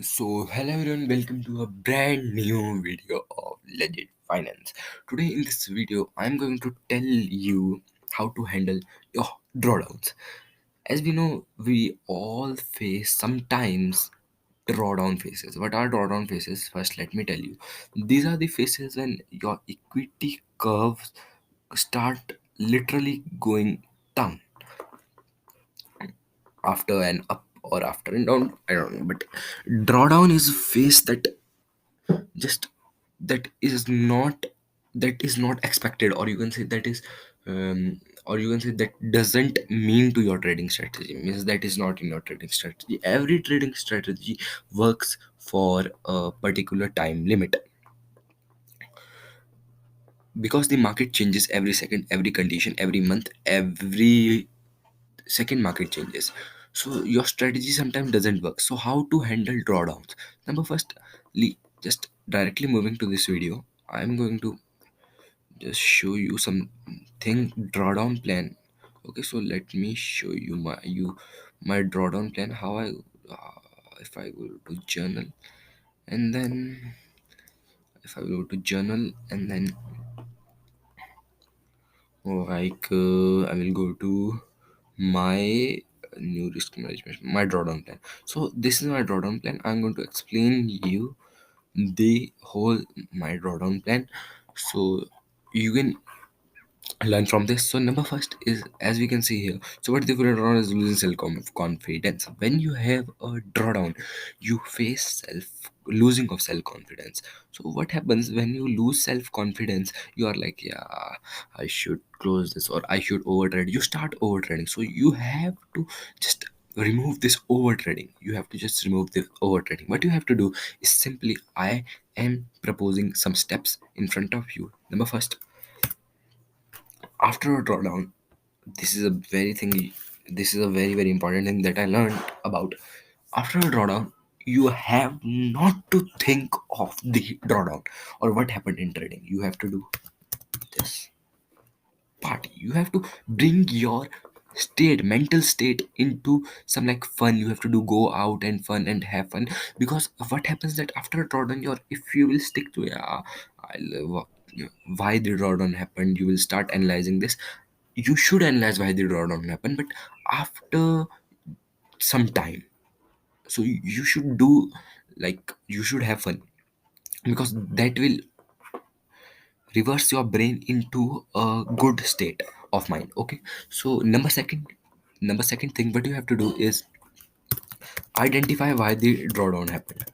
So, hello everyone, welcome to a brand new video of Legit Finance. Today, in this video, I'm going to tell you how to handle your drawdowns. As we know, we all face sometimes drawdown phases. What are drawdown phases? First, let me tell you. These are the phases when your equity curves start literally going down after an up or after and down. I don't know, but drawdown is a phase just that is not expected, or you can say that is or you can say that doesn't mean to your trading strategy, means that is not in your trading strategy. Every trading strategy works for a particular time limit, because the market changes every second, every condition, every month, every second market changes. So your strategy sometimes doesn't work. So how to handle drawdowns? Number first, just directly moving to this video, I'm going to just show you something drawdown plan. Okay, so let me show my drawdown plan. How I if I go to journal, and then if I go to journal, and then I will go to my new risk management, my drawdown plan. So this is my drawdown plan. I'm going to explain you the whole my drawdown plan, so you can learn from this. So number first is, as we can see here, so what the drawdown is: losing confidence. When you have a drawdown, you face self losing of self confidence. So what happens when you lose self confidence? You are like, yeah, I should close this, or I should overtrade. You start overtrading. So you have to just remove this overtrading. You have to just remove the overtrading. What you have to do is simply, I am proposing some steps in front of you. Number first, after a drawdown, this is a very important thing that I learned about. After a drawdown, you have not to think of the drawdown or what happened in trading. You have to do this party. You have to bring your mental state into some like fun. You have to do go out and fun and have fun, because what happens that after a drawdown, if you will stick to, yeah, I love why the drawdown happened, you will start analyzing this. You should analyze why the drawdown happened, but after some time. So you should do, like, you should have fun, because that will reverse your brain into a good state of mind. Okay, so number second thing what you have to do is identify why the drawdown happened.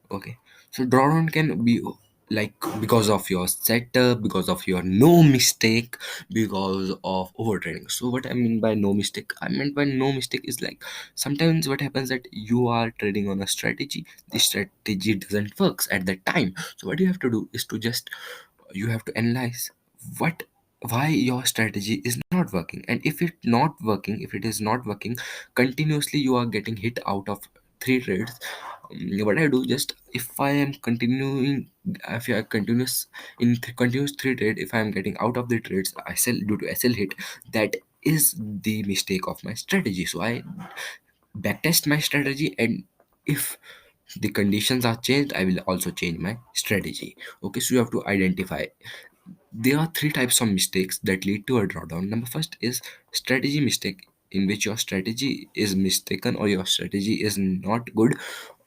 Okay, so drawdown can be like because of your setup, because of your no mistake, because of overtrading. So what I mean by no mistake, I meant by no mistake is like, sometimes what happens that you are trading on a strategy, the strategy doesn't works at that time. So what you have to do is to just, you have to analyze what why your strategy is not working. And if it is not working continuously, you are getting hit out of three trades. What I do, just if I am continuing, if I continuous in continuous three trade, if I am getting out of the trades, I sell due to SL hit, that is the mistake of my strategy. So I backtest my strategy, and if the conditions are changed, I will also change my strategy. Okay, so you have to identify. There are three types of mistakes that lead to a drawdown. Number first is strategy mistake, in which your strategy is mistaken or your strategy is not good.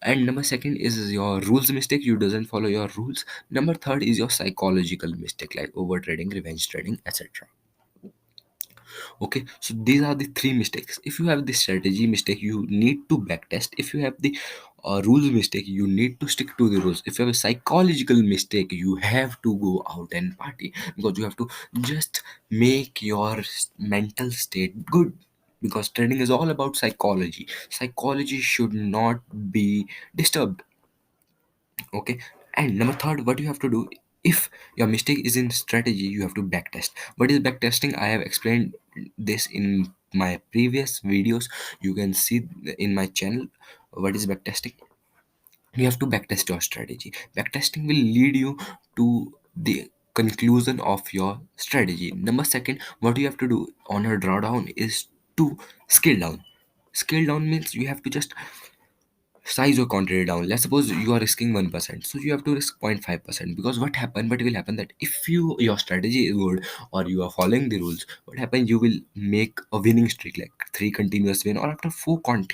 And number second is your rules mistake, you doesn't follow your rules. Number third is your psychological mistake, like over trading, revenge trading, etc. Okay, so these are the three mistakes. If you have the strategy mistake, you need to backtest. If you have the rules mistake, you need to stick to the rules. If you have a psychological mistake, you have to go out and party, because you have to just make your mental state good, because trading is all about psychology. Psychology should not be disturbed. Okay, and number third, what you have to do, if your mistake is in strategy, you have to backtest. What is backtesting? I have explained this in my previous videos. You can see in my channel what is backtesting. You have to backtest your strategy. Backtesting will lead you to the conclusion of your strategy. Number second, what you have to do on a drawdown is to scale down. Scale down means you have to just size your quantity down. Let's suppose you are risking 1%, so you have to risk 0.5%. Because what will happen that if your strategy is good, or you are following the rules, what happen, you will make a winning streak, like 3 continuous win, or after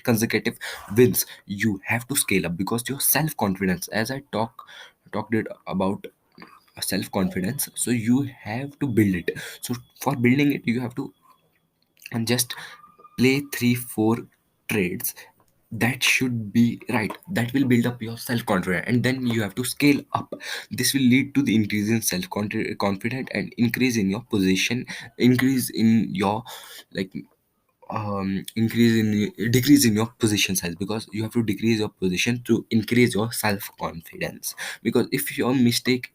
consecutive wins, you have to scale up. Because your self-confidence, as I talked it about self-confidence, so you have to build it. So for building it, you have to and just play 3 4 trades that should be right, that will build up your self confidence, and then you have to scale up. This will lead to the increase in self confidence, and increase in your position, increase in your, like, increase in decrease in your position size, because you have to decrease your position to increase your self confidence. Because if your mistake,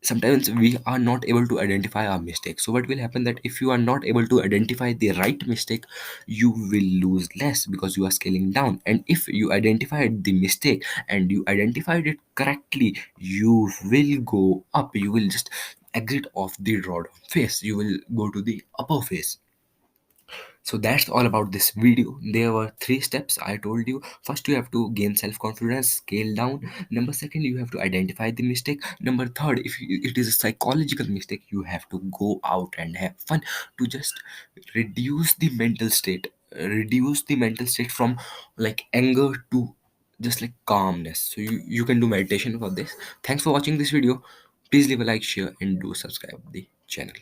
sometimes we are not able to identify our mistake, so what will happen that if you are not able to identify the right mistake, you will lose less because you are scaling down. And if you identified the mistake and you identified it correctly, you will go up, you will just exit off the drawdown phase, you will go to the upper phase. So that's all about this video. There were 3 steps I told you. First, you have to gain self-confidence, scale down. Number second, you have to identify the mistake. Number third, if it is a psychological mistake, you have to go out and have fun to just reduce the mental state. Reduce the mental state from like anger to just like calmness. So you can do meditation for this. Thanks for watching this video. Please leave a like, share, and do subscribe the channel.